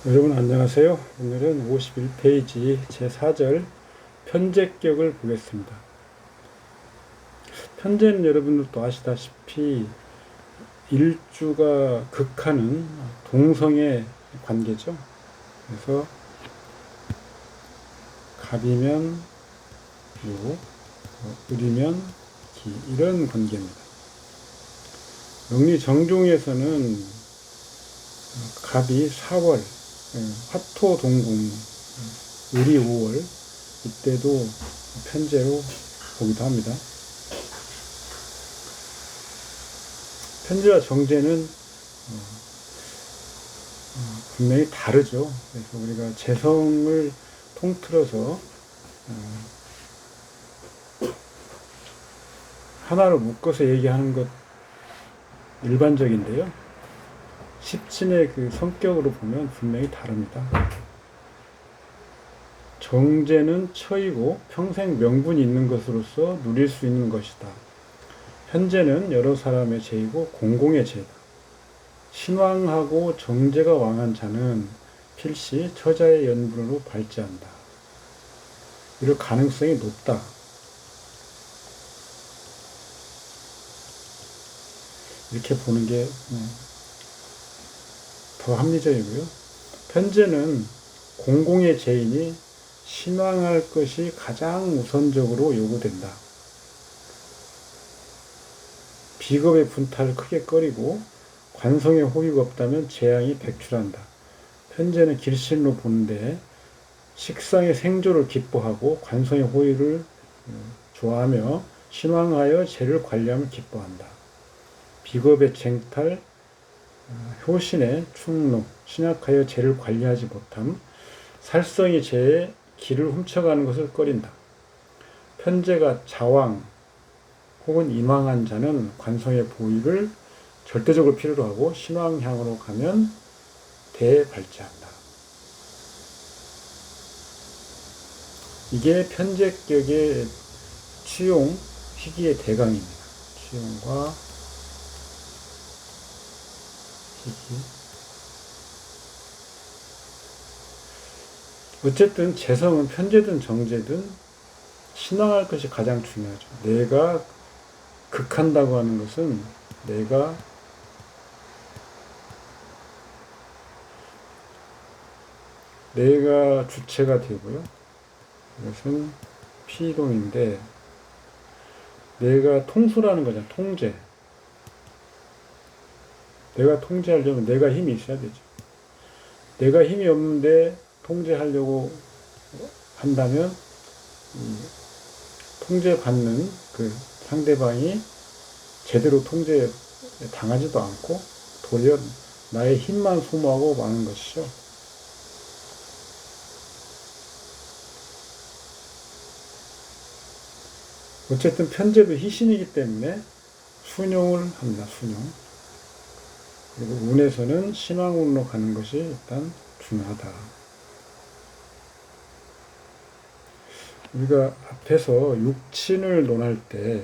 여러분 안녕하세요. 오늘은 51페이지 제4절 편제격을 보겠습니다. 편제는 여러분들도 아시다시피 일주가 극하는 동성의 관계죠. 그래서 갑이면 요, 을이면 기, 이런 관계입니다. 명리 정종에서는 갑이 4월, 화토 동궁, 을이 5월, 이때도 편제로 보기도 합니다. 편제와 정제는 분명히 다르죠. 그래서 우리가 재성을 통틀어서 하나로 묶어서 얘기하는 것 일반적인데요. 십진의 그 성격으로 보면 분명히 다릅니다. 정제는 처이고 평생 명분이 있는 것으로서 누릴 수 있는 것이다. 편제는 여러 사람의 죄이고 공공의 죄다. 신왕하고 정제가 왕한 자는 필시 처자의 연분으로 발제한다. 이럴 가능성이 높다. 이렇게 보는 게 더 합리적이고요. 편제는 공공의 죄이니 신왕할 것이 가장 우선적으로 요구된다. 비겁의 분탈을 크게 꺼리고 관성의 호의가 없다면 재앙이 백출한다. 편제는 길신으로 보는데 식상의 생조를 기뻐하고 관성의 호의를 좋아하며 신왕하여 죄를 관리하면 기뻐한다. 비겁의 쟁탈, 효신의 충노, 신약하여 죄를 관리하지 못함, 살성이 죄의 길을 훔쳐가는 것을 꺼린다. 편제가 자왕 혹은 임왕한 자는 관성의 보위를 절대적으로 필요로 하고 신왕향으로 가면 대발제한다. 이게 편제격의 취용, 희기의 대강입니다. 취용과 희기. 어쨌든 재성은 편제든 정제든 신앙할 것이 가장 중요하죠. 내가 극한다고 하는 것은 내가 주체가 되고요. 이것은 피동인데 내가 통수라는 거잖아. 통제. 내가 통제하려면 내가 힘이 있어야 되죠. 내가 힘이 없는데 통제하려고 한다면 통제받는 그 상대방이 제대로 통제 당하지도 않고 도리어 나의 힘만 소모하고 마는 것이죠. 어쨌든 편제도 희신이기 때문에 순용을 합니다. 순용. 그리고 운에서는 신왕운으로 가는 것이 일단 중요하다. 우리가 앞에서 육친을 논할 때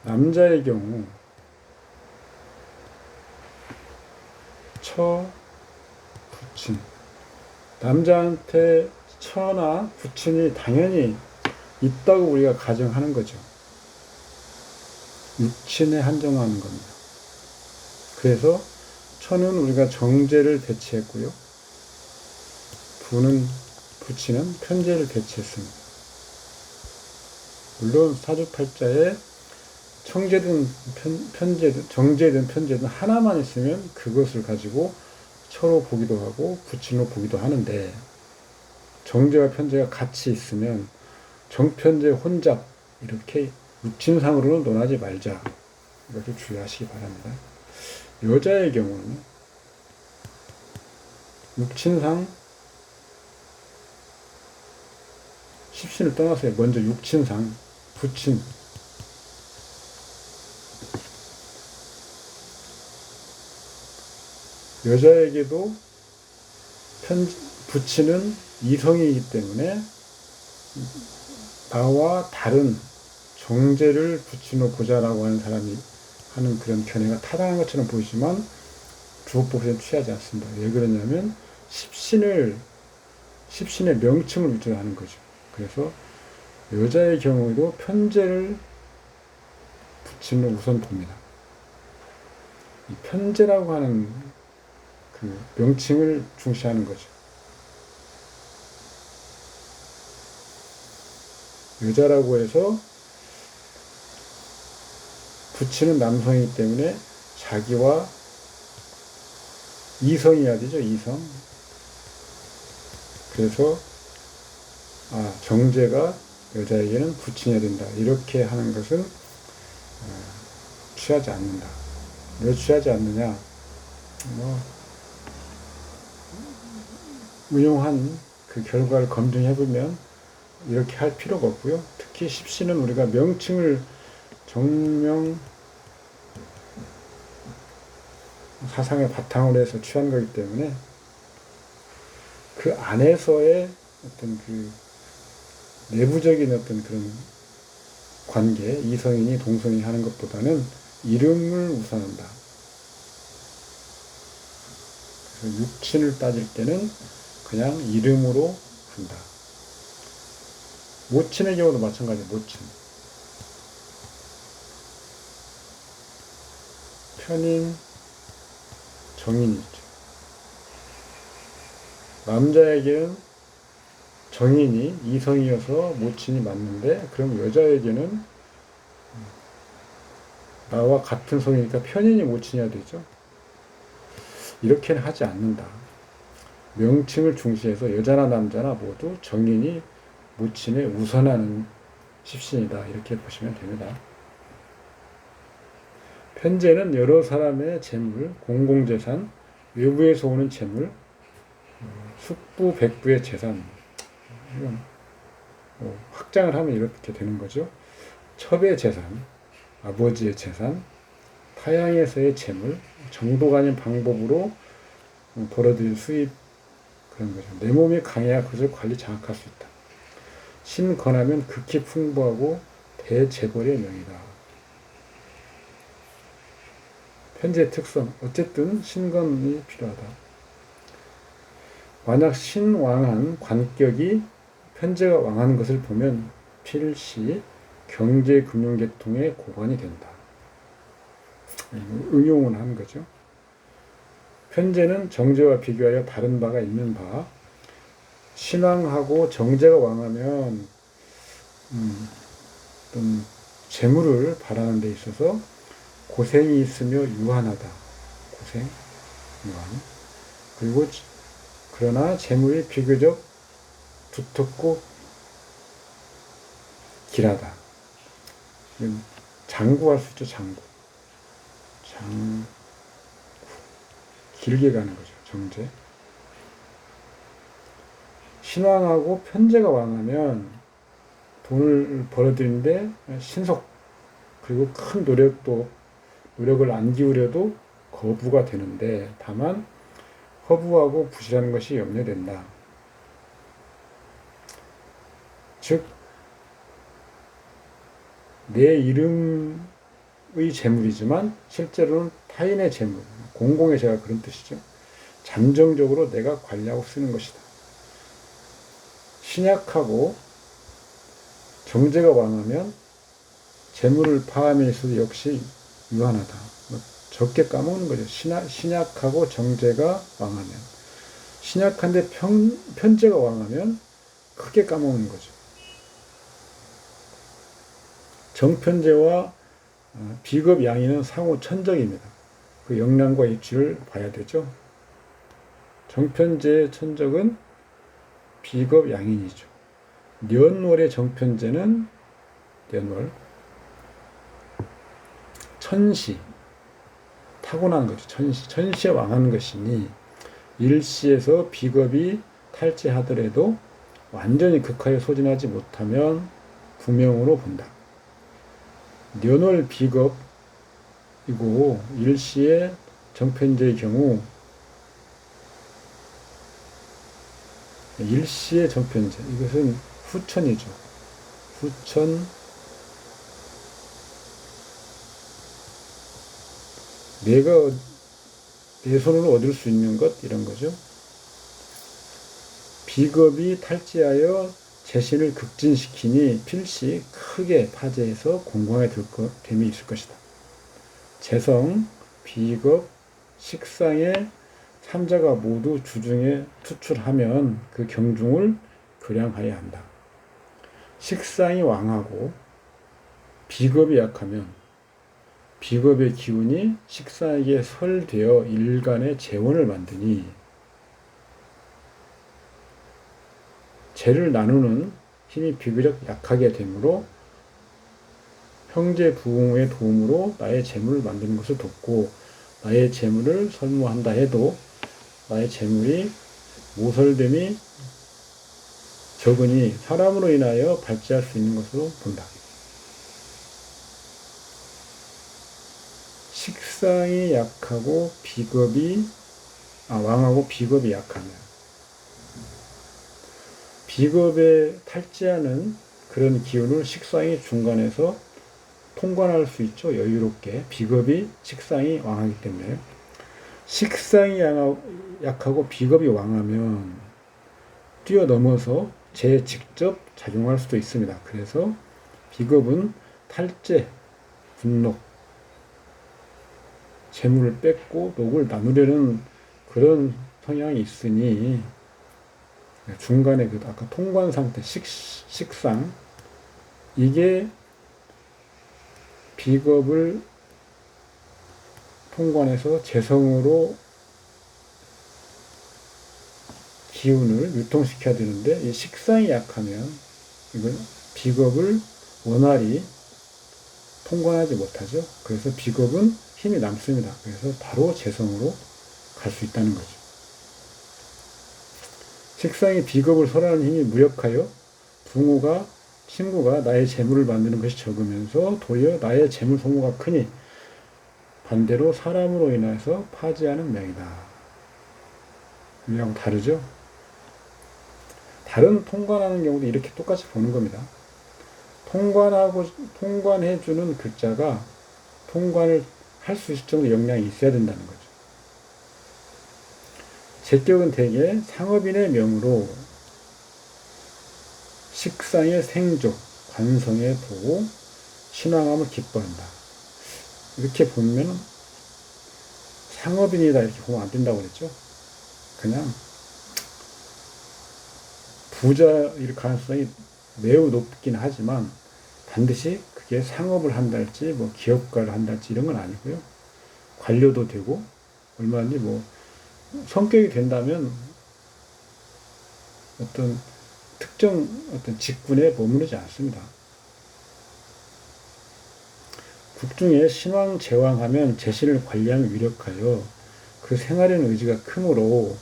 남자의 경우 처, 부친, 남자한테 처나 부친이 당연히 있다고 우리가 가정하는 거죠. 육친에 한정하는 겁니다. 그래서 처는 우리가 정제를 대체했고요. 부친은 편제를 대체했습니다. 물론 사주팔자에 정제든 편제든 하나만 있으면 그것을 가지고 처로 보기도 하고 부친으로 보기도 하는데 정제와 편제가 같이 있으면 정편제 혼잡 이렇게 육친상으로는 논하지 말자. 이것을 주의하시기 바랍니다. 여자의 경우는 육친상 십신을 떠나서요. 먼저 육친상 부친 여자에게도 부친은 이성이기 때문에 나와 다른 정제를 붙여놓고자라고 하는 사람이 하는 그런 견해가 타당한 것처럼 보이지만 주어법에는 취하지 않습니다. 왜 그러냐면 십신의 명칭을 위주로 하는 거죠. 그래서 여자의 경우에도 편제를 붙이는 우선 봅니다. 이 편제라고 하는 그 명칭을 중시하는 거죠. 여자라고 해서 붙이는 남성이기 때문에 자기와 이성이어야 되죠, 이성. 그래서 정제가 여자에게는 붙여야 된다. 이렇게 하는 것은 취하지 않는다. 왜 취하지 않느냐? 운용한 그 결과를 검증해보면 이렇게 할 필요가 없고요. 특히 십시는 우리가 명칭을 정명 사상의 바탕으로 해서 취한 거기 때문에 그 안에서의 어떤 그 내부적인 어떤 그런 관계, 이성인이 동성이 하는 것보다는 이름을 우선한다. 그래서 육친을 따질 때는 그냥 이름으로 한다. 모친의 경우도 마찬가지예요. 모친. 편인, 정인이 있죠. 남자에게는 정인이 이성이어서 모친이 맞는데 그럼 여자에게는 나와 같은 성이니까 편인이 모친이어야 되죠. 이렇게는 하지 않는다. 명칭을 중시해서 여자나 남자나 모두 정인이 모친에 우선하는 십신이다. 이렇게 보시면 됩니다. 편제는 여러 사람의 재물, 공공재산, 외부에서 오는 재물, 숙부, 백부의 재산, 이건 확장을 하면 이렇게 되는 거죠. 첩의 재산, 아버지의 재산, 타양에서의 재물, 정도가 아닌 방법으로 벌어들일 수입, 그런 거죠. 내 몸이 강해야 그것을 관리 장악할 수 있다. 신건하면 극히 풍부하고 대재벌의 명이다. 편제의 특성, 어쨌든 신건이 필요하다. 만약 신왕한 관격이 편제가 왕하는 것을 보면 필시 경제금융계통의 고관이 된다. 응용을 하는 거죠. 편제는 정제와 비교하여 다른 바가 있는 바, 신왕하고 정제가 왕하면 어떤 재물을 바라는 데 있어서 고생이 있으며 유한하다. 고생, 유한. 그리고 그러나 재물이 비교적 두텁고 길하다. 장구할 수 있죠. 장구. 길게 가는 거죠. 정제. 신왕하고 편제가 왕하면 돈을 벌어들이는데 신속 그리고 큰 노력을 안 기울여도 거부가 되는데 다만 허부하고 부실한 것이 염려된다. 즉 내 이름의 재물이지만 실제로는 타인의 재물, 공공의 재가 그런 뜻이죠. 잠정적으로 내가 관리하고 쓰는 것이다. 신약하고 정제가 왕하면 재물을 파함에 있어도 역시 유한하다. 적게 까먹는 거죠. 신약하고 정제가 왕하면. 신약한데 편제가 왕하면 크게 까먹는 거죠. 정편제와 비겁 양의는 상호 천적입니다. 그 역량과 입지를 봐야 되죠. 정편제의 천적은 비겁 양인이죠. 년월의 정편제는 년월 천시 타고난 거죠. 천시에 왕하는 것이니 일시에서 비겁이 탈제하더라도 완전히 극하에 소진하지 못하면 부명으로 본다. 년월 비겁이고 일시의 정편제의 경우 일시의 정편제 이것은 후천이죠. 후천 내가 내 손으로 얻을 수 있는 것 이런 거죠. 비겁이 탈지하여 재신을 극진시키니 필시 크게 파제해서 공광에 됨이 있을 것이다. 재성, 비겁, 식상의 삼자가 모두 주중에 투출하면 그 경중을 교량하여야 한다. 식상이 왕하고 비겁이 약하면 비겁의 기운이 식상에게 설되어 일간의 재원을 만드니 재를 나누는 힘이 비교적 약하게 되므로 형제 부흥의 도움으로 나의 재물을 만드는 것을 돕고 나의 재물을 설모한다 해도 나의 재물이 모설됨이 적으니 사람으로 인하여 발제할 수 있는 것으로 본다. 식상이 약하고 왕하고 비겁이 약하면 비겁에 탈지하는 그런 기운을 식상이 중간에서 통관할 수 있죠. 여유롭게. 비겁이 식상이 왕하기 때문에. 식상이 약하고 비겁이 왕하면 뛰어넘어서 직접 작용할 수도 있습니다. 그래서 비겁은 탈제, 분록, 재물을 뺏고 녹을 나누려는 그런 성향이 있으니 중간에 아까 통관 상태, 식상 이게 비겁을 통관해서 재성으로 기운을 유통시켜야 되는데 이 식상이 약하면 이건 비겁을 원활히 통관하지 못하죠. 그래서 비겁은 힘이 남습니다. 그래서 바로 재성으로 갈 수 있다는 거죠. 식상이 비겁을 설하는 힘이 무력하여 친구가 나의 재물을 만드는 것이 적으면서 도리어 나의 재물 소모가 크니 반대로 사람으로 인해서 파지하는 명이다. 이하고 다르죠? 다른 통관하는 경우도 이렇게 똑같이 보는 겁니다. 통관해주는 글자가 통관을 할 수 있을 정도 역량이 있어야 된다는 거죠. 제격은 대개 상업인의 명으로 식상의 생조, 관성의 도, 신왕함을 기뻐한다. 이렇게 보면 상업인이다 이렇게 보면 안 된다고 그랬죠. 그냥 부자일 가능성이 매우 높긴 하지만 반드시 그게 상업을 한달지 뭐 기업가를 한달지 이런 건 아니고요. 관료도 되고 얼마든지 뭐 성격이 된다면 어떤 특정 어떤 직분에 머무르지 않습니다. 국중에 신왕 제왕하면 재신을 관리하며 위력하여 그 생활에는 의지가 크므로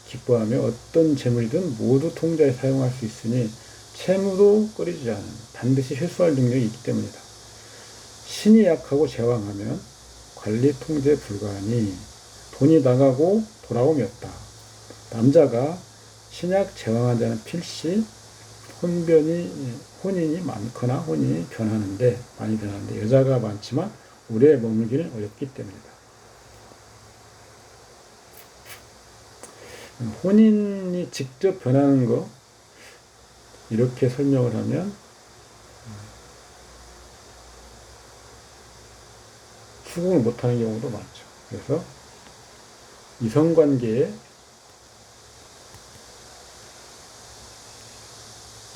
기뻐하며 어떤 재물이든 모두 통제에 사용할 수 있으니 채무도 꺼리지 않은 반드시 회수할 능력이 있기 때문이다. 신이 약하고 제왕하면 관리 통제에 불과하니 돈이 나가고 돌아옴이 없다. 남자가 신약 제왕한 자는 필시 혼인이 많거나 혼인이 많이 변하는데 여자가 많지만 오래 머물기는 어렵기 때문이다. 혼인이 직접 변하는 거 이렇게 설명을 하면 수긍을 못하는 경우도 많죠. 그래서 이성관계에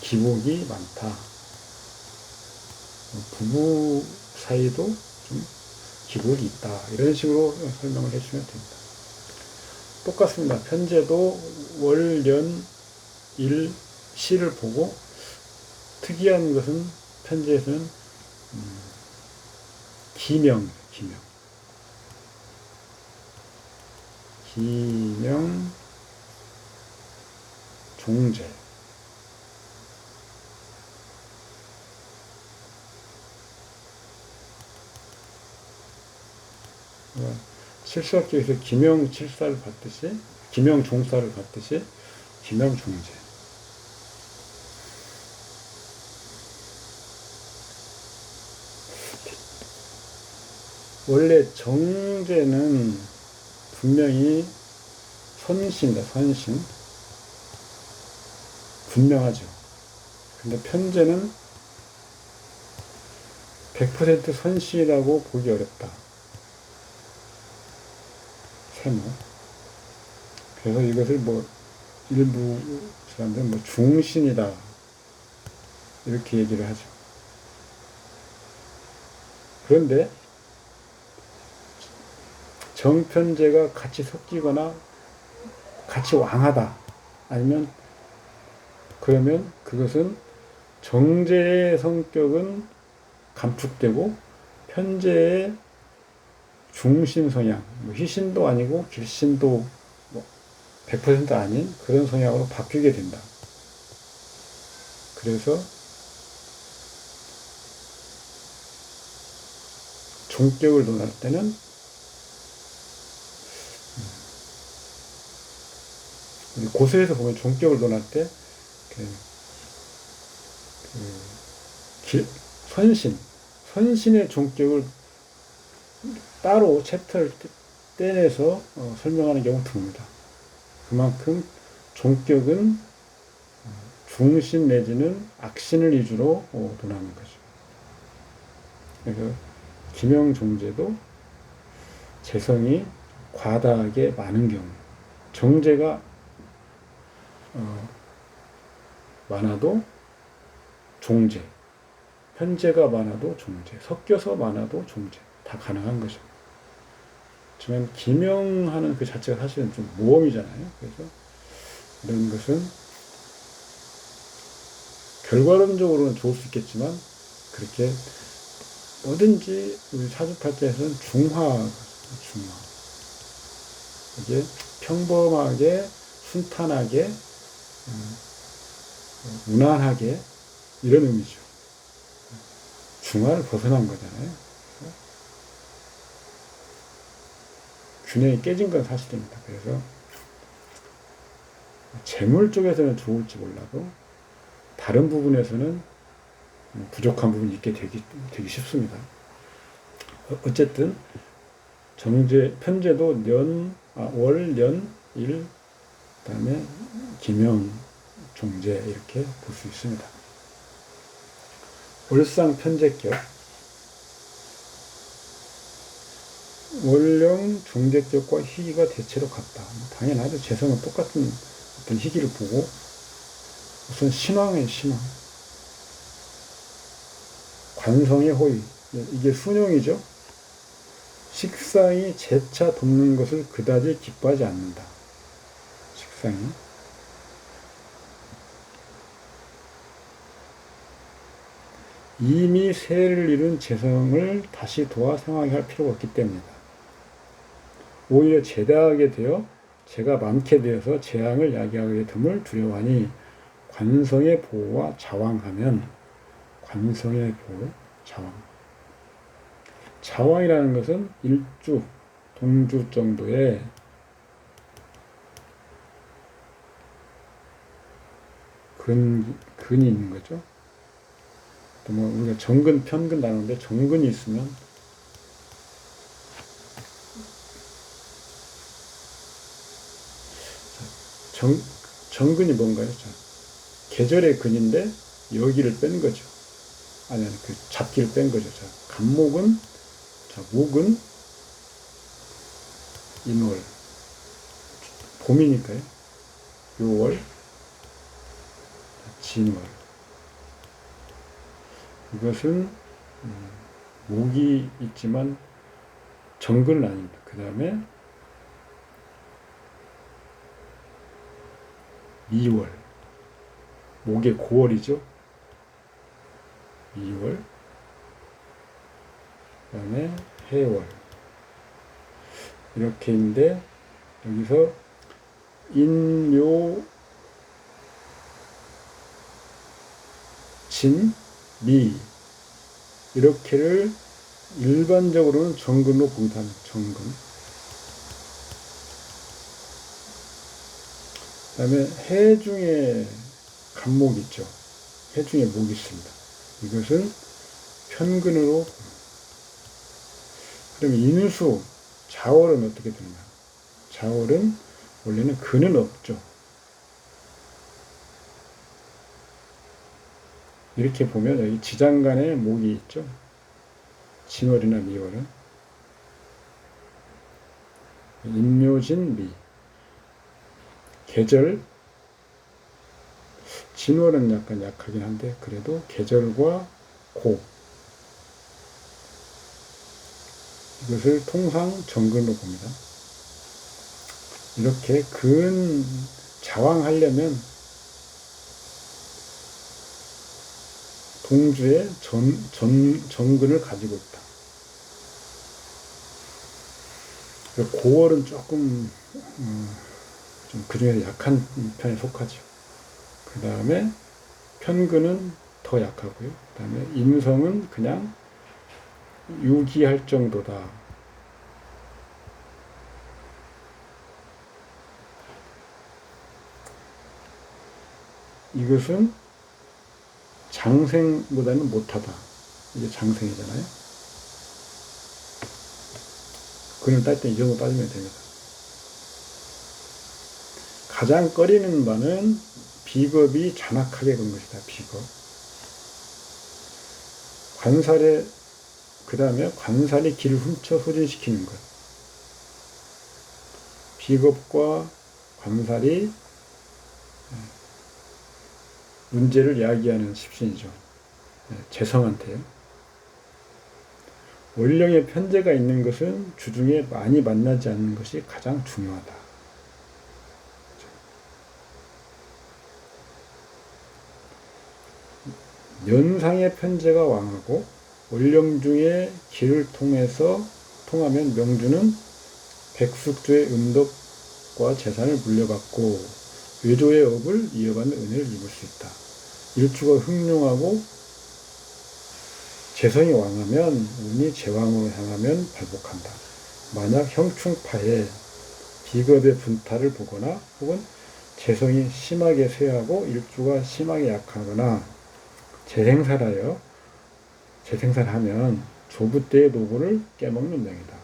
기복이 많다. 부부 사이도 좀 기복이 있다. 이런 식으로 설명을 해주면 됩니다. 똑같습니다. 편제도 월, 연, 일, 시를 보고 특이한 것은 편제에서는 기명, 종제. 칠수학교에서 기명칠사를 받듯이 기명종사를 받듯이 기명종제. 원래 정제는 분명히 선신이다, 선신. 분명하죠. 근데 편제는 100% 선신이라고 보기 어렵다. 세모. 그래서 이것을 뭐 일부 사람들은 뭐 중신이다 이렇게 얘기를 하죠. 그런데 정편제가 같이 섞이거나 같이 왕하다 아니면 그러면 그것은 정제의 성격은 감축되고 편제의 중심 성향, 뭐 희신도 아니고 길신도 뭐 100% 아닌 그런 성향으로 바뀌게 된다. 그래서 종격을 논할 때는 고서에서 보면 종격을 논할 때 선신의 종격을 따로 챕터를 떼내서 설명하는 경우 드뭅니다. 그만큼 종격은 중신 내지는 악신을 위주로 논하는 거죠. 그래서 김영종제도 재성이 과다하게 많은 경우, 정제가 많아도 종제, 편제가 많아도 종제, 섞여서 많아도 종제, 다 가능한 거죠. 하지만 기명하는 그 자체가 사실은 좀 모험이잖아요. 그래서 이런 것은 결과론적으로는 좋을 수 있겠지만 그렇게 뭐든지 우리 사주팔자에서는 중화. 이게 평범하게, 순탄하게, 무난하게 이런 의미죠. 중화를 벗어난 거잖아요. 균형이 깨진 건 사실입니다. 그래서 재물 쪽에서는 좋을지 몰라도 다른 부분에서는 부족한 부분이 있게 되기 쉽습니다. 어쨌든 정제, 편제도 월, 년, 일, 그 다음에 기명, 종제 이렇게 볼 수 있습니다. 월상 편제격, 월령 종제격과 희기가 대체로 같다. 당연하죠. 재성은 똑같은 어떤 희기를 보고 우선 신왕의 신왕, 관성의 호의, 이게 순용이죠. 식상이 재차 돕는 것을 그다지 기뻐하지 않는다. 식상이. 이미 세를 이룬 재성을 다시 도와 생활하게 할 필요가 없기 때문이다. 오히려 재다하게 되어 재가 많게 되어서 재앙을 야기하게 됨을 두려워하니 관성의 보호와 자왕하면 관성의 보호, 자왕. 자왕이라는 것은 일주, 동주 정도의 근이 있는 거죠. 또 뭐 우리가 정근, 편근 나누는데 정근이 있으면 정근이 뭔가요? 계절의 근인데 여기를 뺀 거죠. 아니 그 잡기를 뺀 거죠. 간목은 목은 인월, 봄이니까요. 요월, 진월. 이것은 목이 있지만 정근은 아닙니다. 그 다음에 2월, 목의 9월이죠. 2월, 그 다음에 해월. 이렇게 있는데 여기서 인묘 진, 미 이렇게를 일반적으로는 정근으로 보기도 합니다. 정근. 그 다음에 해 중에 간목이 있죠. 해 중에 목이 있습니다. 이것은 편근으로 그럼 인수, 자월은 어떻게 되느냐? 자월은 원래는 근은 없죠. 이렇게 보면 여기 지장간에 목이 있죠. 진월이나 미월은. 인묘진, 미. 계절, 진월은 약간 약하긴 한데 그래도 계절과 고 이것을 통상 정근으로 봅니다. 이렇게 근 자왕하려면 동주의 정근을 가지고 있다. 고월은 조금 좀 그중에서 약한 편에 속하죠. 그 다음에 편근은 더 약하고요. 그 다음에 임성은 그냥 유기할 정도다. 이것은 장생보다는 못하다. 이게 장생이잖아요. 근을 딸 때 이 정도 따지면 됩니다. 가장 꺼리는 바는 비겁이 잔악하게 본 것이다. 비겁. 관살에 그 다음에 관살이 길을 훔쳐 소진시키는 것. 비겁과 관살이 문제를 야기하는 십신이죠. 재성한테요. 월령에 편제가 있는 것은 주중에 많이 만나지 않는 것이 가장 중요하다. 연상의 편제가 왕하고 월령 중에 길을 통하면 명주는 백숙주의 음덕과 재산을 물려받고 외조의 업을 이어받는 은혜를 입을 수 있다. 일주가 흑룡하고 재성이 왕하면 운이 제왕으로 향하면 발복한다. 만약 형충파에 비겁의 분탈을 보거나 혹은 재성이 심하게 쇠하고 일주가 심하게 약하거나 재생살하면 조부때의 노고를 깨먹는 명이다.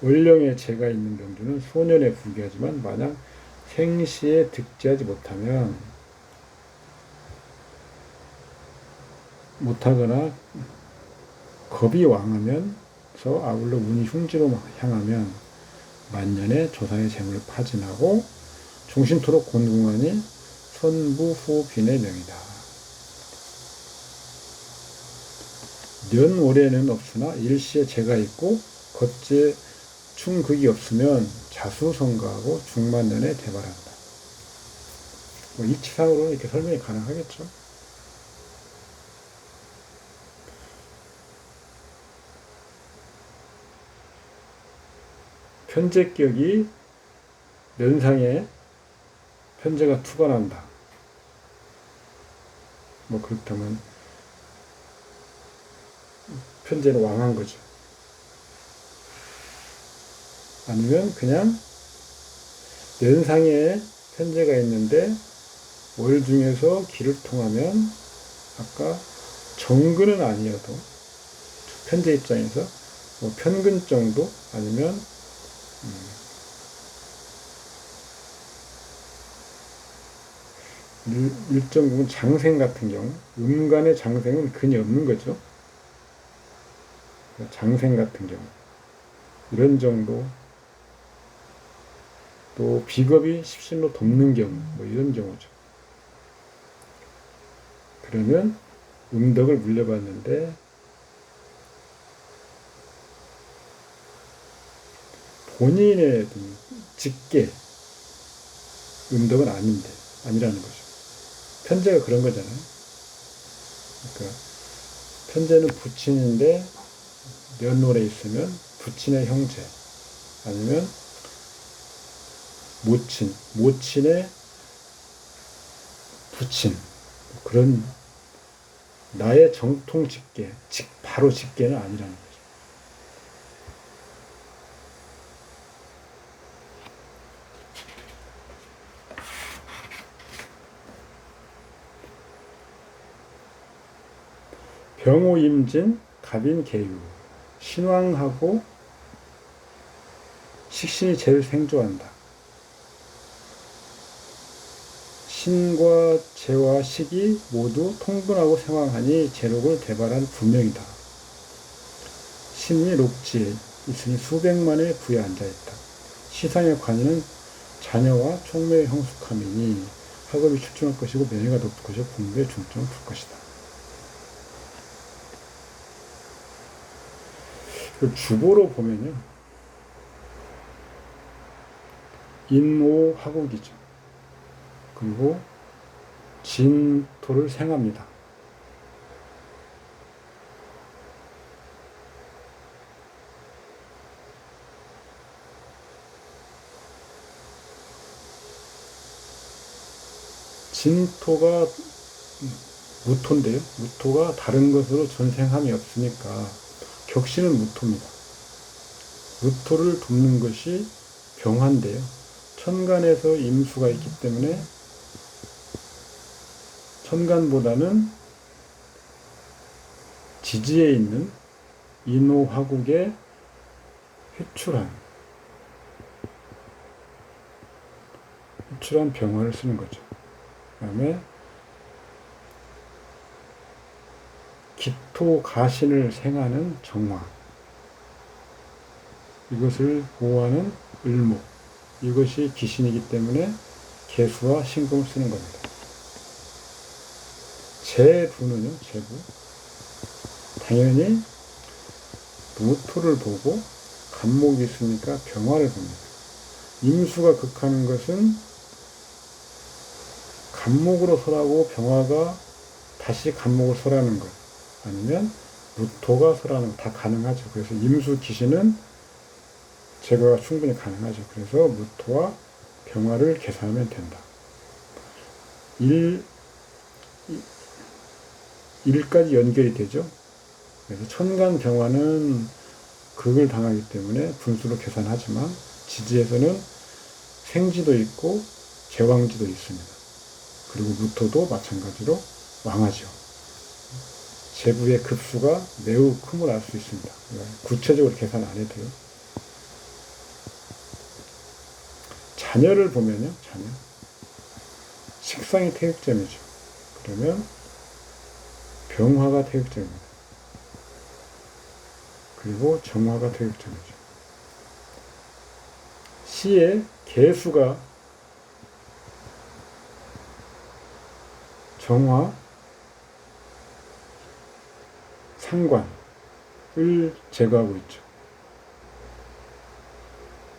월령에 재가 있는 명주는 소년에 불귀하지만 만약 생시에 득지하지 못하거나 겁이 왕하면서 아울러 운이 흉지로 향하면 만년에 조상의 재물을 파진하고 종신토록 곤궁하니 선부후빈의 명이다. 년월에는 없으나 일시에 재가 있고 겉제 충극이 없으면 자수성가하고 중만년에 대발한다. 이치상으로는 이렇게 설명이 가능하겠죠. 편제격이 면상에 편제가 투관한다. 그렇다면 편제는 왕한 거죠. 아니면 그냥 면상에 편제가 있는데 월 중에서 길을 통하면 아까 정근은 아니어도 편제 입장에서 편근 정도 아니면 일정 부분 장생 같은 경우 음간의 장생은 근이 없는 거죠. 장생 같은 경우 이런 정도 또 비겁이 십신로 돕는 경우 이런 경우죠. 그러면 음덕을 물려받는데 본인의 직계 음덕은 아니라는 거죠. 편제가 그런 거잖아요. 그러니까 편제는 부친인데 년월에 있으면 부친의 형제 아니면 모친의 부친 그런 나의 정통 직계 바로 직계는 아니라는 거죠. 병호임진 갑인 계유 신왕하고 식신이 제일 생조한다. 신과 재와 식이 모두 통분하고 생황하니 제록을 대발한 분명이다. 신이 록지에 있으니 수백만의 부에 앉아있다. 시상의 관이는 자녀와 총매의 형숙함이니 학업이 출중할 것이고 명예가 높을 것이고 공부에 중점을 둘 것이다. 주보로 보면요, 인오하국이죠. 그리고 진토를 생합니다. 진토가 무토인데요. 무토가 다른 것으로 전생함이 없으니까 격신은 무토입니다. 무토를 돕는 것이 병화인데요. 천간에서 임수가 있기 때문에 천간보다는 지지에 있는 인오화국의 회출한 병화를 쓰는 거죠. 그 다음에 기토 가신을 생하는 정화, 이것을 보호하는 을목, 이것이 기신이기 때문에 개수와 신금을 쓰는 겁니다. 제부는요, 제부. 당연히 무토를 보고 간목이 있으니까 병화를 봅니다. 임수가 극하는 것은 간목으로 설하고 병화가 다시 간목을 설하는 것, 아니면 무토가 설하는 것, 다 가능하죠. 그래서 임수 기신은 제거가 충분히 가능하죠. 그래서 무토와 병화를 계산하면 된다. 1까지 연결이 되죠. 그래서 천간 병화는 극을 당하기 때문에 분수로 계산하지만 지지에서는 생지도 있고 제왕지도 있습니다. 그리고 무토도 마찬가지로 왕하죠. 제부의 급수가 매우 큼을 알 수 있습니다. 구체적으로 계산 안 해도요. 자녀를 보면요, 자녀. 식상이 태극점이죠. 그러면 병화가 태극점입니다. 그리고 정화가 태극점이죠. 시에 개수가 정화, 상관을 제거하고 있죠.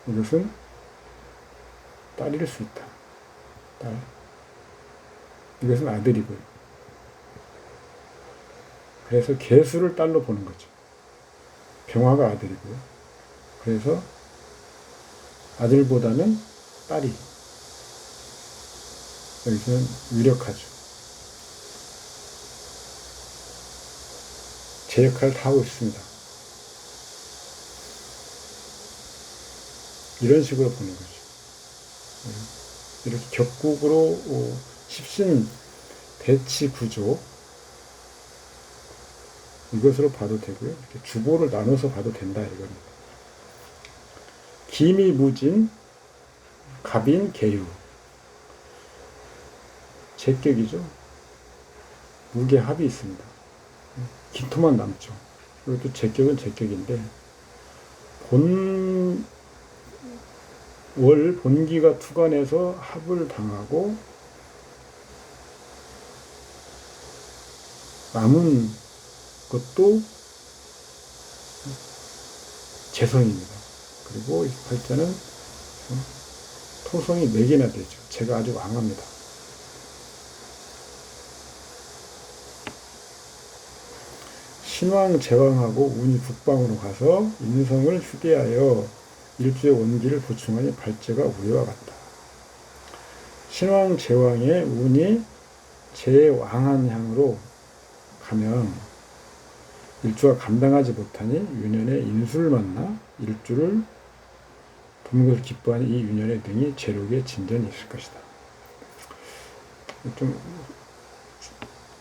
이것은 딸일 수 있다. 딸. 이것은 아들이고요. 그래서 개수를 딸로 보는 거죠. 병화가 아들이고요. 그래서 아들보다는 딸이 여기서는 유력하죠. 제 역할을 다 하고 있습니다. 이런 식으로 보는 거죠. 이렇게 격국으로 십신 대치 구조, 이것으로 봐도 되고요. 이렇게 주보를 나눠서 봐도 된다 이겁니다. 기미 무진, 갑인 계유. 제격이죠. 무게 합이 있습니다. 기토만 남죠. 이것도 제격은 제격인데 본기가 투간해서 합을 당하고 남은 것도 재성입니다. 그리고 이 팔자는 토성이 4개나 되죠. 제가 아주 왕합니다. 신왕, 제왕하고 운이 북방으로 가서 인성을 휴대하여 일주의 원기를 보충하니 발제가 우리와 같다. 신왕, 제왕의 운이 제왕한 향으로 가면 일주가 감당하지 못하니 유년의 인수를 만나 일주를 돕는 것을 기뻐하니 이 유년의 등이 제록의 진전이 있을 것이다. 좀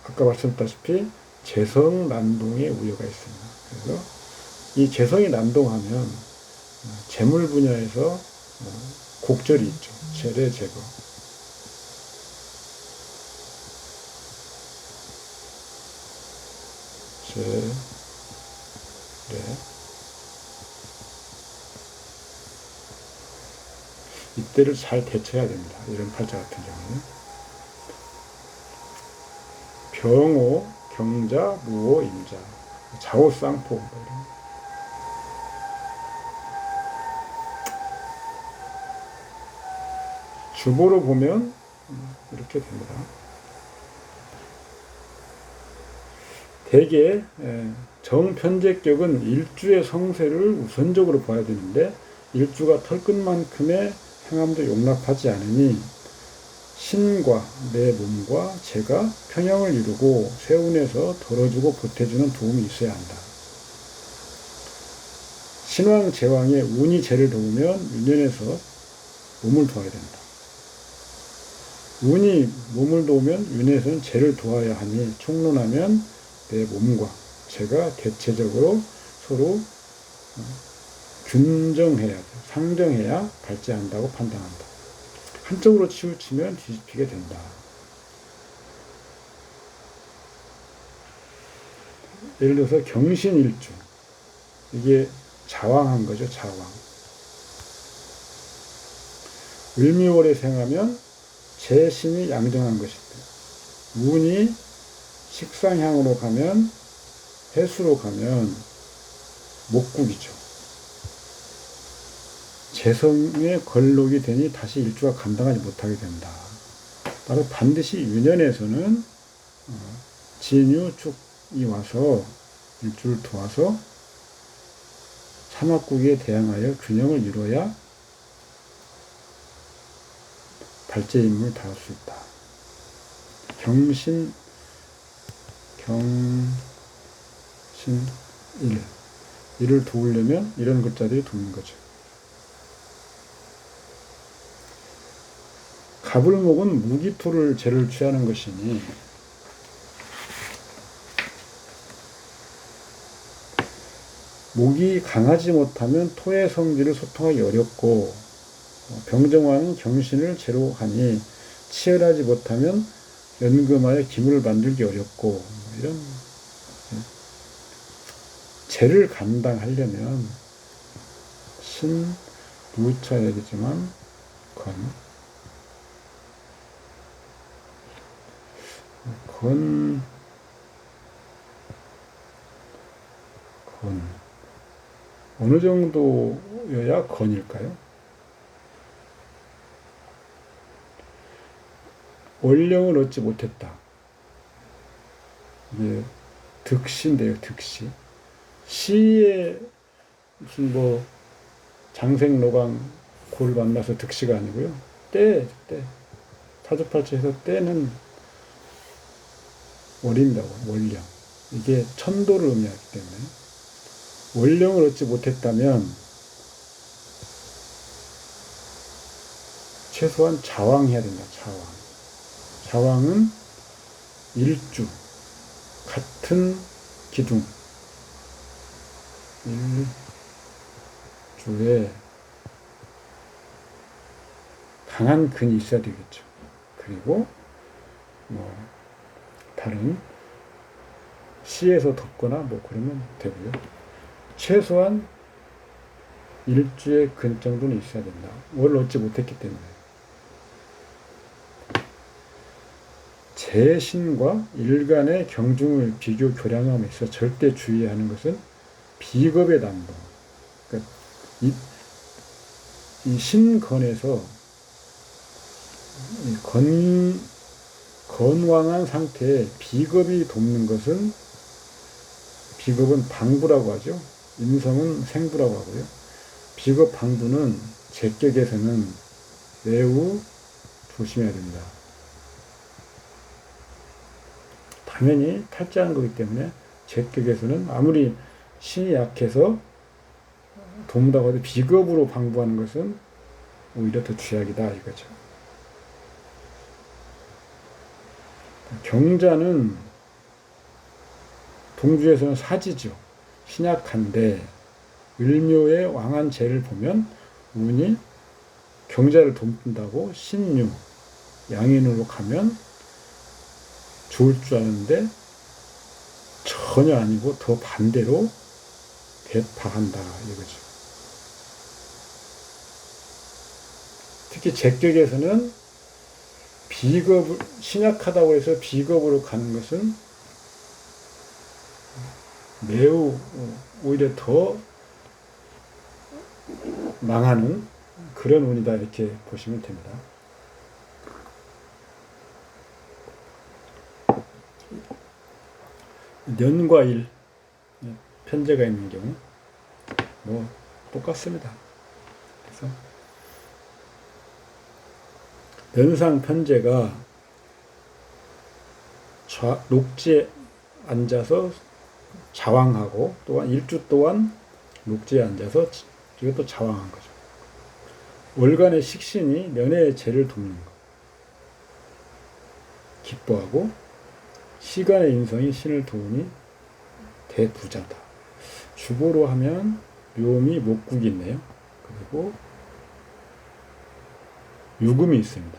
아까 말씀드렸다시피 재성난동의 우여가 있습니다. 그래서 이 재성이 난동하면 재물 분야에서 곡절이 있죠. 재래 제거. 재래. 이때를 잘 대처해야 됩니다. 이런 팔자 같은 경우는. 병호, 경자, 무호, 임자. 좌우 쌍포. 주보로 보면 이렇게 됩니다. 대개 정편제격은 일주의 성세를 우선적으로 봐야 되는데 일주가 털끝만큼의 행함도 용납하지 않으니 신과 내 몸과 재가 평형을 이루고 세운에서 덜어주고 보태주는 도움이 있어야 한다. 신왕, 제왕의 운이 재를 도우면 윤년에서 몸을 도와야 된다. 운이 몸을 도우면 윤에서는 재를 도와야 하니 총론하면 내 몸과 재가 대체적으로 서로 균정해야 돼. 상정해야 발제한다고 판단한다. 한쪽으로 치우치면 뒤집히게 된다. 예를 들어서 경신일주. 이게 자왕한 거죠. 자왕. 을미월에 생하면 재신이 양정한 것이다. 운이 식상향으로 가면 해수로 가면 목국이죠. 재성의 걸록이 되니 다시 일주가 감당하지 못하게 된다. 따라 반드시 유년에서는 진유 축이 와서 일주를 도와서 삼합국에 대항하여 균형을 이루어야 발제 임무를 다할 수 있다. 경신 일. 이를 도우려면 이런 글자들이 도는 거죠. 가불목은 무기토를 재를 취하는 것이니 목이 강하지 못하면 토의 성질을 소통하기 어렵고 병정화는 경신을 재로 하니 치열하지 못하면 연금하여 기물을 만들기 어렵고 이런 재를 감당하려면 신 무쳐야 되지만 건 어느 정도여야 건일까요? 원령을 얻지 못했다. 이게 득시인데요, 득시. 시에 무슨 장생로강 골 만나서 득시가 아니고요. 때. 사주팔자에서 때는 월입니다, 월령. 이게 천도를 의미하기 때문에. 원령을 얻지 못했다면 최소한 자왕해야 된다. 자왕은 일주 같은 기둥 일주에 강한 근이 있어야 되겠죠. 그리고 다른 시에서 덮거나 그러면 되고요. 최소한 일주의 근 정도는 있어야 된다. 월 얻지 못했기 때문에. 재신과 일간의 경중을 비교 교량함에 있어 절대 주의해야 하는 것은 비겁의 난동. 그러니까 이 신건에서 건왕한 상태에 비겁이 돕는 것은 비겁은 방부라고 하죠. 인성은 생부라고 하고요. 비겁 방부는 제격에서는 매우 조심해야 됩니다. 당연히 탈자하는 거기 때문에 제격에서는 아무리 신이 약해서 돕는다고 해도 비겁으로 방부하는 것은 오히려 더 죄악이다 이거죠. 경자는 동주에서는 사지죠. 신약한데 을묘의 왕한재를 보면 운이 경자를 돕는다고 신유, 양인으로 가면 좋을 줄 아는데 전혀 아니고 더 반대로 대파한다 이거죠. 특히 제격에서는 비겁을 신약하다고 해서 비겁으로 가는 것은 매우 오히려 더 망하는 그런 운이다 이렇게 보시면 됩니다. 년과 일 편제가 있는 경우 뭐 똑같습니다. 그래서 연상 편제가 녹지에 앉아서 자왕하고 또한 일주 또한 녹지에 앉아서 이것도 자왕한 거죠. 월간의 식신이 면의 재를 돕는 것. 기뻐하고 시간의 인성이 신을 도우니 대부자다. 주보로 하면 묘미 목국이 있네요. 그리고 유금이 있습니다.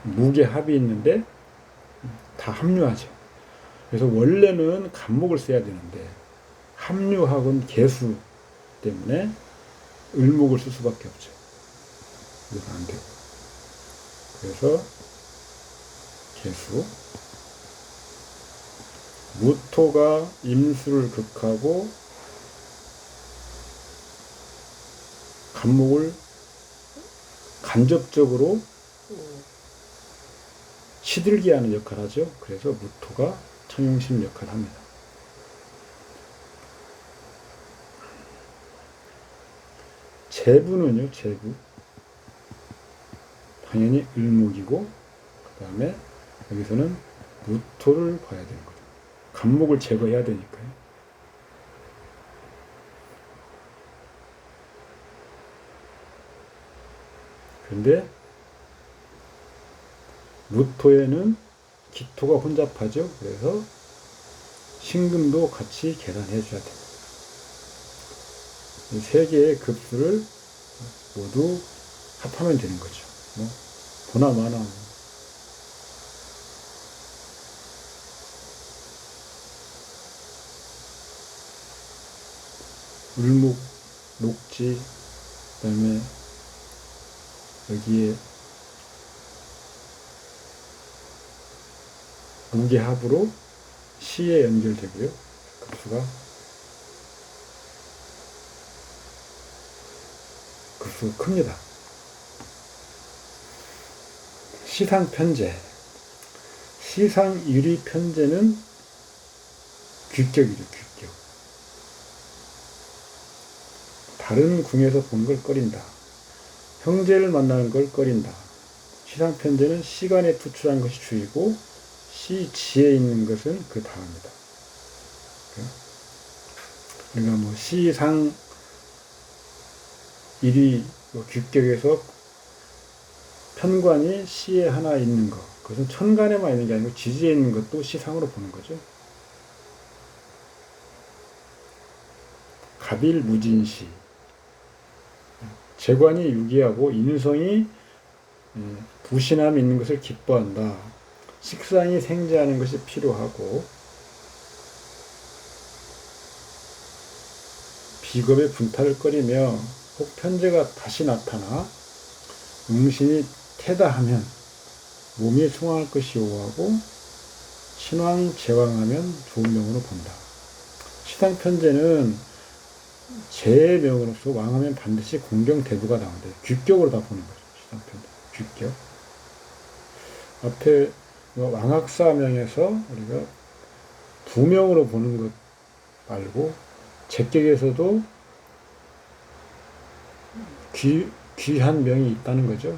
무게 합이 있는데 다 합류하죠. 그래서 원래는 간목을 써야 되는데 합류학은 개수 때문에 을목을 쓸 수밖에 없죠. 이건 안 되고. 그래서 개수. 무토가 임수를 극하고 간목을 간접적으로 시들게 하는 역할을 하죠. 그래서 무토가 청용심 역할을 합니다. 재부는요, 재부. 당연히 을목이고, 그 다음에 여기서는 무토를 봐야 되는 거죠. 간목을 제거해야 되니까요. 그런데 무토에는 기토가 혼잡하죠. 그래서 신금도 같이 계산해 줘야 됩니다. 이 세 개의 급수를 모두 합하면 되는 거죠. 뭐 보나마나 을목, 녹지, 그 다음에 여기에 무게합으로 시에 연결되고요. 급수가 큽니다. 시상편제. 시상유리편제는 규격이죠. 규격. 다른 궁에서 본 걸 꺼린다. 형제를 만나는 걸 꺼린다. 시상편제는 시간에 투출한 것이 주이고 시지에 있는 것은 그 다음이다. 그러니까 뭐 시상 일이 규격에서 편관이 시에 하나 있는 것, 그것은 천간에만 있는 게 아니고 지지에 있는 것도 시상으로 보는 거죠. 갑일무진시. 재관이 유기하고 인성이 부신함이 있는 것을 기뻐한다. 식상이 생재하는 것이 필요하고 비겁의 분탈을 꺼리며 혹 편제가 다시 나타나 응신이 태다하면 몸이 숭황할 것이 오하고 신왕 제왕하면 좋은 명으로 본다. 시상편제는 제 명으로서 왕하면 반드시 공경대부가 나온다. 규격으로 다 보는 거죠. 시상편제. 규격. 앞에 왕학사명에서 우리가 부명으로 보는 것 말고 제격에서도 귀한 명이 있다는 거죠.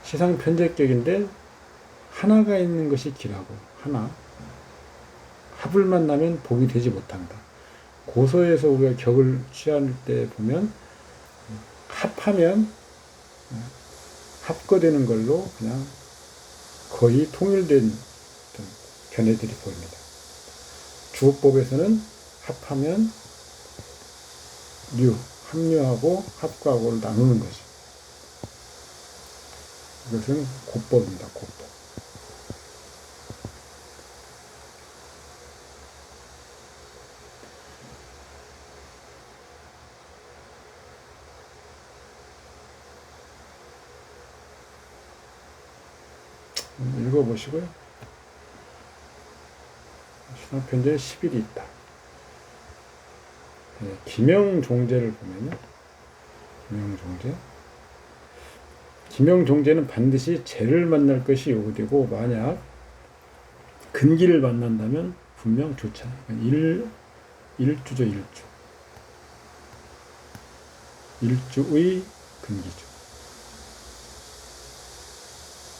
시상편제격인데 하나가 있는 것이 기라고. 하나. 합을 만나면 복이 되지 못한다. 고서에서 우리가 격을 취할 때 보면 합하면 합거되는 걸로 그냥 거의 통일된 견해들이 보입니다. 주어법에서는 합하면 합류하고 합과하고를 나누는 거죠. 이것은 고법입니다. 고법. 읽어보시고요. 신화편제에 10일이 있다. 네, 기명종제를 보면요. 기명종제는 반드시 재를 만날 것이 요구되고, 만약 근기를 만난다면 분명 좋지 않아요. 일주죠, 일주. 일주의 근기죠.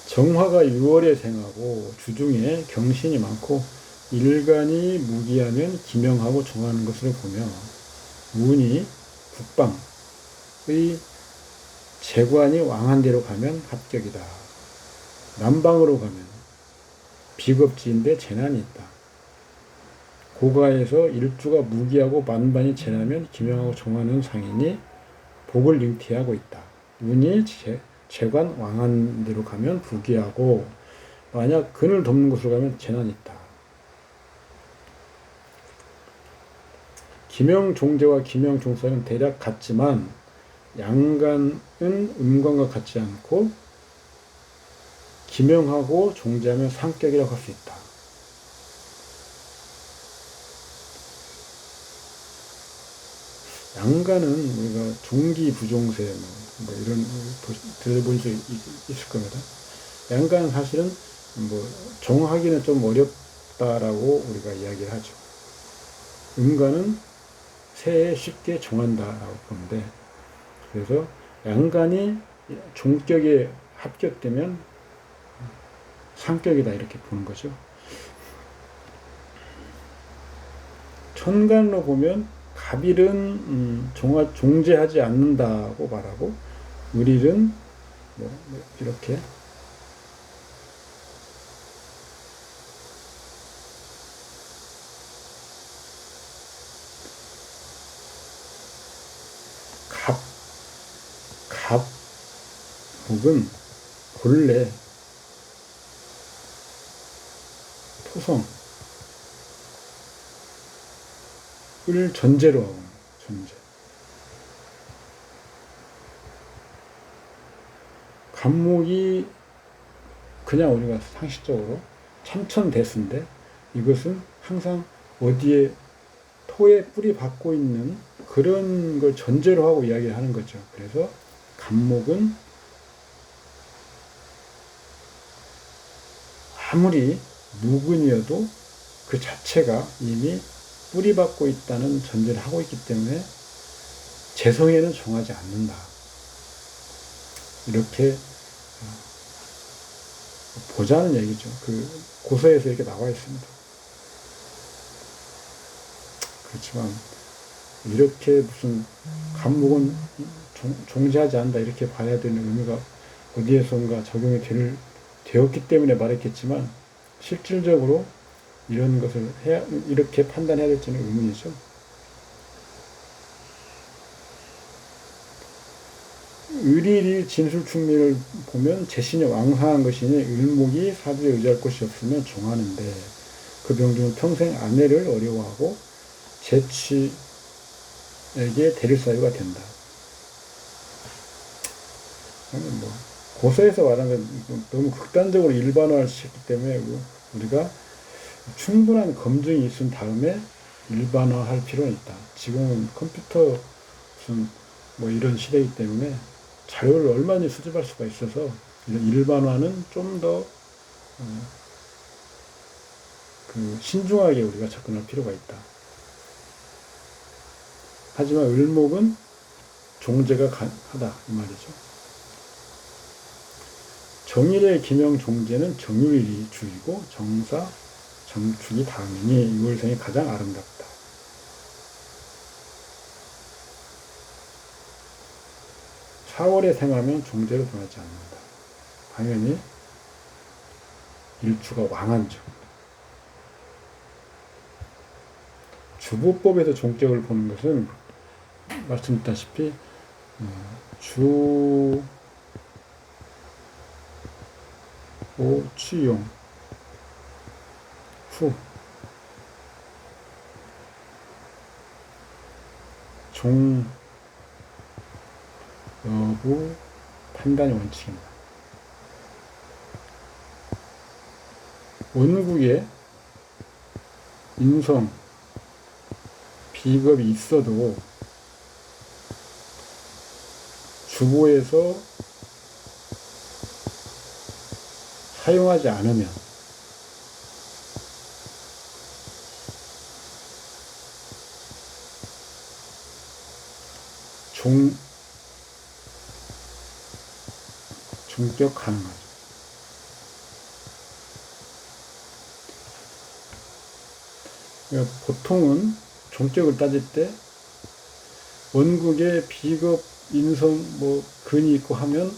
정화가 6월에 생하고 주중에 경신이 많고 일간이 무기하면 기명하고 정하는 것을 보며 운이 북방의 재관이 왕한 대로 가면 합격이다. 남방으로 가면 비겁지인데 재난이 있다. 고가에서 일주가 무기하고 만반이 재나면 기명하고 정하는 상인이 복을 잉태하고 있다. 운이 재관 왕한 대로 가면 부귀하고, 만약 근을 돕는 곳으로 가면 재난이 있다. 기명종제와 기명종사는 대략 같지만 양간은 음관과 같지 않고 기명하고 종제하면 상격이라고 할 수 있다. 양간은 우리가 종기부종세 뭐 이런 들어본 적 있을 겁니다. 양간은 사실은 뭐 정하기는 좀 어렵다라고 우리가 이야기를 하죠. 음간은 새에 쉽게 정한다라고 보는데, 그래서 양간이 종격에 합격되면 상격이다 이렇게 보는 거죠. 천간으로 보면 갑일은 종제하지 않는다고 말하고, 을일은 뭐 이렇게 갑목은 본래 토성을 전제로 하고, 전제. 갑목이 그냥 우리가 상식적으로 참천대수인데, 이것은 항상 어디에 토에 뿌리 박고 있는 그런 걸 전제로 하고 이야기를 하는 거죠. 그래서 갑목은 아무리 무근이어도 그 자체가 이미 뿌리 박고 있다는 전제를 하고 있기 때문에 재성에는 정하지 않는다. 이렇게 보자는 얘기죠. 그 고서에서 이렇게 나와 있습니다. 그렇지만 이렇게 무슨 갑목은 종제하지 않는다 이렇게 봐야 되는 의미가 어디에선가 적용이 되었기 때문에 말했겠지만, 실질적으로 이런 것을 이렇게 판단해야 될지는 의문이죠. 을일이 진술충미를 보면 재신이 왕성한 것이니 을목이 사주에 의지할 곳이 없으면 종하는데, 그 병중은 평생 아내를 어려워하고 재취에게 대릴 사유가 된다. 뭐 고서에서 말하는 건 너무 극단적으로 일반화를 시켰기 때문에 우리가 충분한 검증이 있은 다음에 일반화할 필요는 있다. 지금은 컴퓨터 무슨 뭐 이런 시대이기 때문에 자료를 얼마든지 수집할 수가 있어서 일반화는 좀 더 신중하게 우리가 접근할 필요가 있다. 하지만 을목은 종제가 하다 이 말이죠. 정일의 기명 종제는 정유일이 주이고 정사, 정축이 다음이니 6월생이 가장 아름답다. 사월에 생하면 종제로 변하지 않는다. 당연히 일주가 왕한죠. 주보법에서 종격을 보는 것은 말씀드렸다시피 주, 오, 취용, 후, 종, 여부, 판단의 원칙입니다. 원국에 인성, 비겁이 있어도 주보에서 사용하지 않으면 종격 가능하죠. 그러니까 보통은 종격을 따질 때 원국에 비겁, 인성, 뭐 근이 있고 하면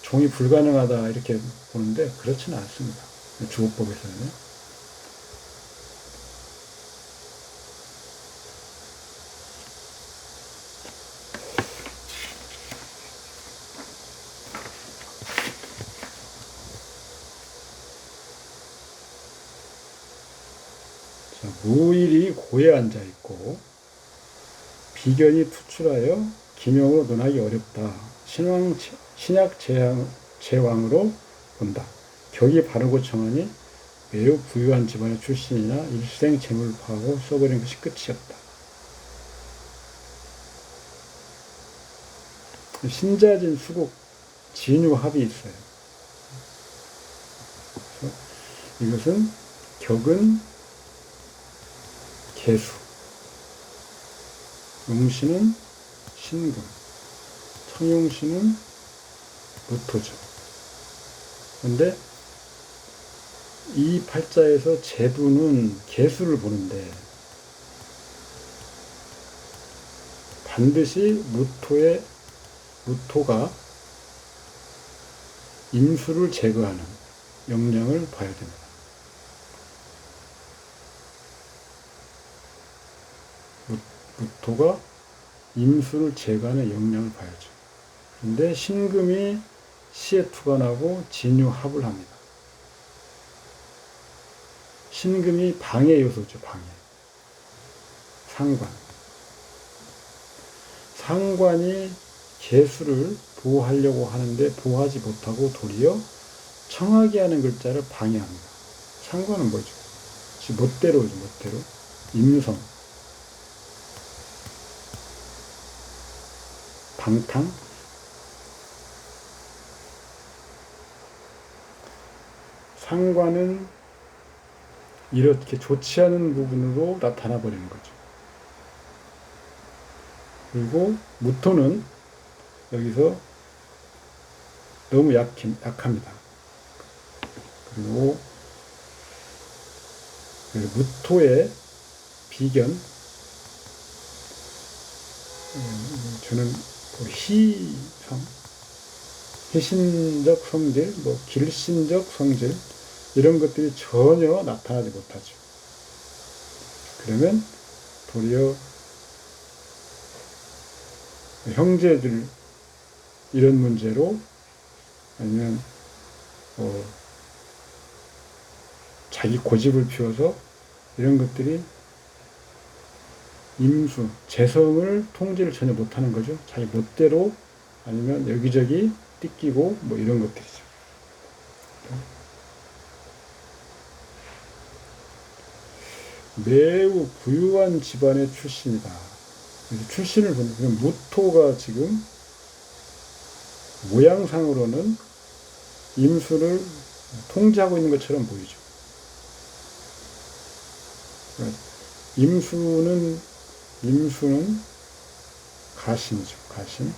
종이 불가능하다 이렇게 보는데 그렇지는 않습니다. 주보법에서는. 무일이 고에 앉아 있고 비견이 투출하여 기명으로 논하기 어렵다. 신약 제왕으로 본다. 격이 바르고 정하니 매우 부유한 집안의 출신이나 일생 재물을 파하고 써버린 것이 끝이었다. 신자진 수국 진유합이 있어요. 이것은 격은 개수, 용신은 신금, 청용신은 무토죠. 그런데 이 팔자에서 제부는 개수를 보는데 반드시 무토가 임수를 제거하는 역량을 봐야 됩니다. 무토가 임수를 제거하는 역량을 봐야죠. 근데 신금이 시에 투관하고 진유합을 합니다. 신금이 방해 요소죠, 방해. 상관. 상관이 개수를 보호하려고 하는데 보호하지 못하고 도리어 청하게 하는 글자를 방해합니다. 상관은 뭐죠? 멋대로죠, 멋대로. 임성. 방탕. 상관은 이렇게 좋지 않은 부분으로 나타나 버리는 거죠. 그리고 무토는 여기서 너무 약합니다. 그리고 무토의 비견, 저는 희신적 성질, 길신적 성질 이런 것들이 전혀 나타나지 못하죠. 그러면 도리어 형제들 이런 문제로 아니면 자기 고집을 피워서 이런 것들이 임수, 재성을 통제를 전혀 못하는 거죠. 자기 멋대로 아니면 여기저기 띠끼고 이런 것들이죠. 매우 부유한 집안의 출신이다. 그래서 출신을 보면 무토가 지금 모양상으로는 임수를 통제하고 있는 것처럼 보이죠. 그러니까 임수는 가신이죠. 가신.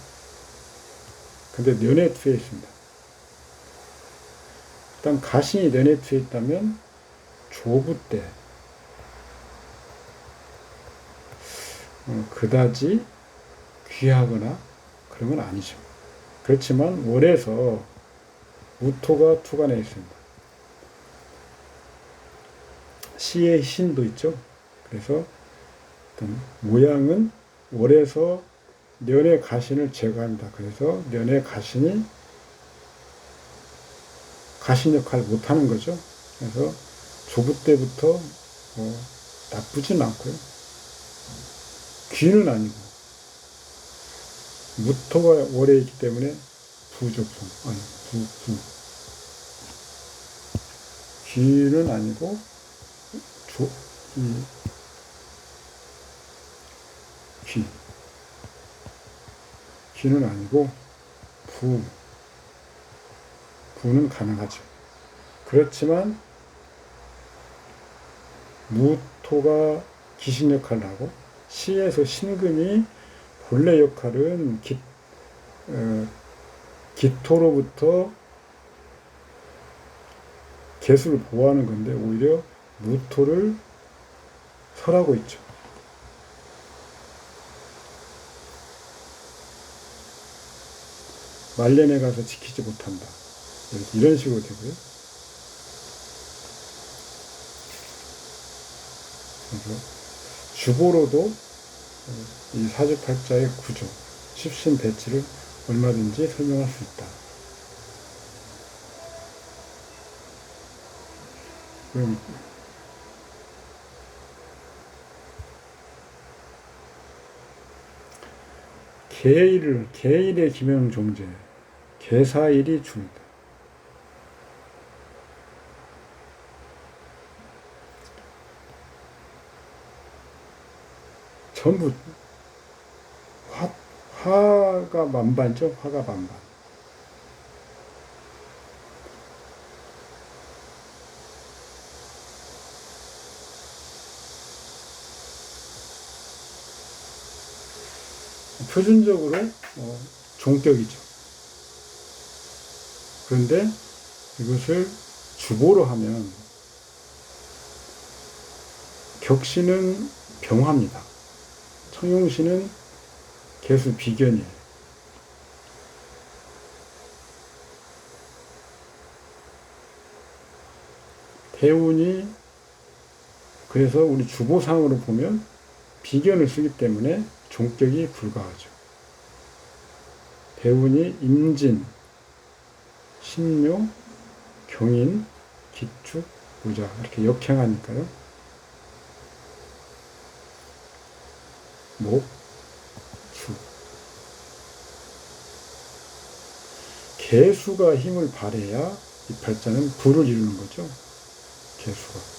근데 년에 투에 있습니다. 일단 가신이 년에 투에 있다면 조부 때 그다지 귀하거나 그런 건 아니죠. 그렇지만 월에서 무토가 투관해 있습니다. 시의 신도 있죠. 그래서 어떤 모양은 월에서 년의 가신을 제거한다. 그래서 년의 가신이 가신 역할을 못하는 거죠. 그래서 조부 때부터 나쁘진 않고요. 귀는 아니고 무토가 월에 있기 때문에 부조품 아니 부 귀는 아니고 이 귀는 아니고 부는 가능하죠. 그렇지만 무토가 기신 역할을 하고 시에서 신금이 본래 역할은 기토로부터 개수를 보호하는 건데 오히려 무토를 설하고 있죠. 말년에 가서 지키지 못한다. 이런 식으로 되고요. 그래서 주보로도 이 사주팔자의 구조, 십신배치를 얼마든지 설명할 수 있다. 그럼 계일의 기명종제, 계사일이 중이다. 전부 화가 만반죠. 화가 만반. 표준적으로 종격이죠. 그런데 이것을 주보로 하면 격신은 병화입니다. 청용신은 개수 비견이에요. 대운이 그래서 우리 주보상으로 보면 비견을 쓰기 때문에 종격이 불가하죠. 대운이 임진, 신묘, 경인, 기축, 무자 이렇게 역행하니까요. 목, 수. 개수가 힘을 발해야 이 팔자는 부를 이루는 거죠. 개수가.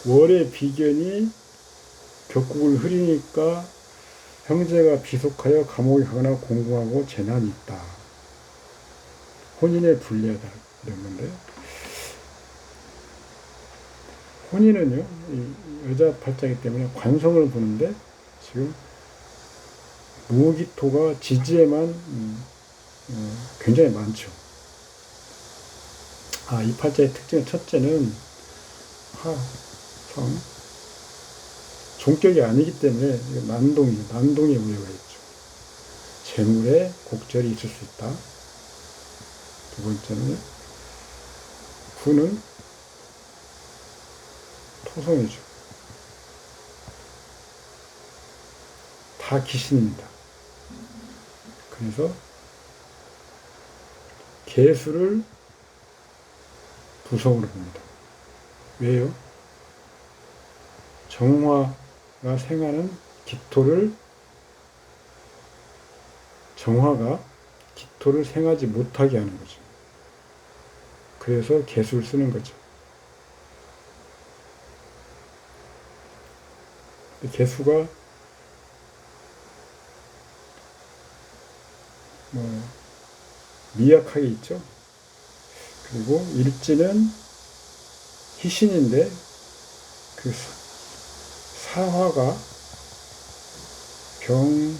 월의 비견이 격국을 흐리니까 형제가 비속하여 감옥에 가거나 공공하고 재난이 있다. 혼인에 불리하다. 이런 건데. 혼인은요, 이 여자 팔자이기 때문에 관성을 보는데 지금 무기토가 지지에만 굉장히 많죠. 이 팔자의 특징 첫째는 종격이 아니기 때문에 난동의 우려가 있죠. 재물에 곡절이 있을 수 있다. 두 번째는 부는 토성이죠. 다 기신입니다. 그래서 개수를 부성으로 봅니다. 왜요? 정화가 생하는 정화가 기토를 생하지 못하게 하는 거죠. 그래서 개수를 쓰는 거죠. 개수가 미약하게 있죠. 그리고 일지는 희신인데 그 사화가 병,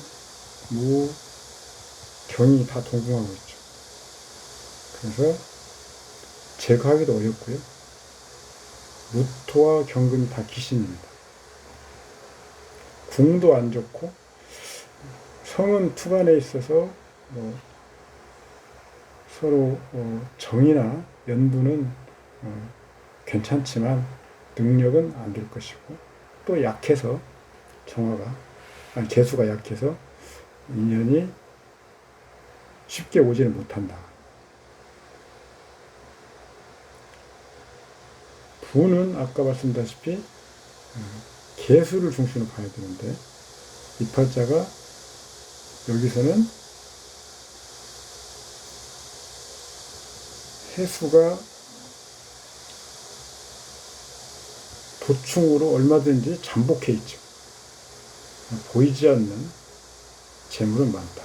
무, 경이 다 동봉하고 있죠. 그래서 제거하기도 어렵고요. 무토와 경금이 다 기신입니다. 궁도 안 좋고 성은 투간에 있어서 서로 정이나 연분은 괜찮지만 능력은 안 될 것이고, 또 약해서 개수가 약해서 인연이 쉽게 오지는 못한다. 부는 아까 말씀드렸다시피 개수를 중심으로 봐야 되는데, 이 팔자가 여기서는 해수가 도충으로 얼마든지 잠복해 있죠. 보이지 않는 재물은 많다.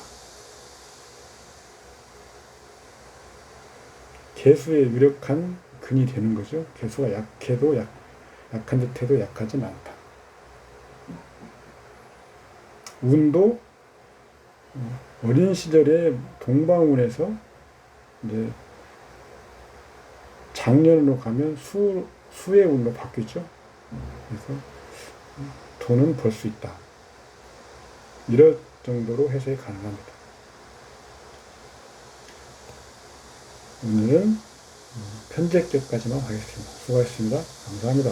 개수의 유력한 근이 되는 거죠. 개수가 약한 듯해도 약하진 않다. 운도 어린 시절에 동방운에서 이제 작년으로 가면 수의 운으로 바뀌죠. 그래서 돈은 벌 수 있다. 이럴 정도로 해석이 가능합니다. 오늘은 편제격까지만 하겠습니다. 수고하셨습니다. 감사합니다.